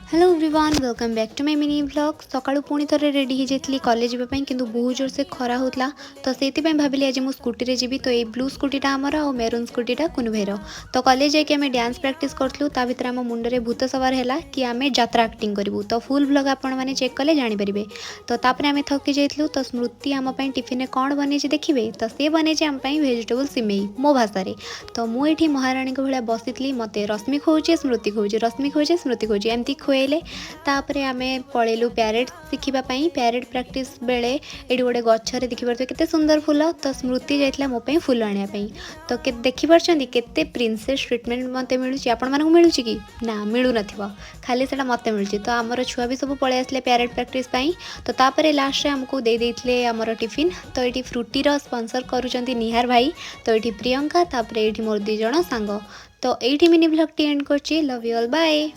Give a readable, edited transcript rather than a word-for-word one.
Hello everyone welcome back to my mini vlog. सकाळू पुणी थरे रेडी हो जाती कॉलेज जावाई किंतु बहुत जोर से खरा होता तो से भाविली आज मु स्कूटी रे जीवी। तो ये ब्लू स्कूटीटा आमर और मेरून स्कूटीटा कुनु भाईर। तो कॉलेज जाके आम डांस प्रैक्टिस करूँ ता भर आम मुंडे भूत सवार है कि आम यात्रा एक्टिंग करूँ। तो फुल व्लॉग आपण मैंने चेक कले जानीपारे। तो तापर आम थकी जाइलु। तो स्मृति आम टिफिन कौन बन देखिए। तो सी बन आम भेजिटेबल सिमेई मो भाषा। तो मुझे महाराणी भाया बसी मत रश्मि खोजे स्मृति खोजे रश्मि खोजे स्मृति खोजे एमती खुएले। तापरे आमे पळेलु प्यारेड शिखिबाई। प्यारेड प्रैक्टिस बेले ये गोटे गच्छरे देखिपे केते सुंदर फूल। तो स्मृति जाइला मो पे फूल आने। तो देखिपे केते प्रिंसेस ट्रिटमेंट मत मिलूँ। आपण मानक मिलूँ कि ना मिलू न खाली से मत मिलूँ। तो आमर छुआ भी सब पलि आसले प्यारेड प्रैक्टिस। तो तापर लास्ट आमको देते आमर टिफिन। तो ये फ्रुटीर स्पॉन्सर करुँच निहार भाई। तो ये प्रियंका तापर ये मोर 2 जण सांग। तो ये मिनी ब्लॉग टी एंड कर लव यू ऑल बाय।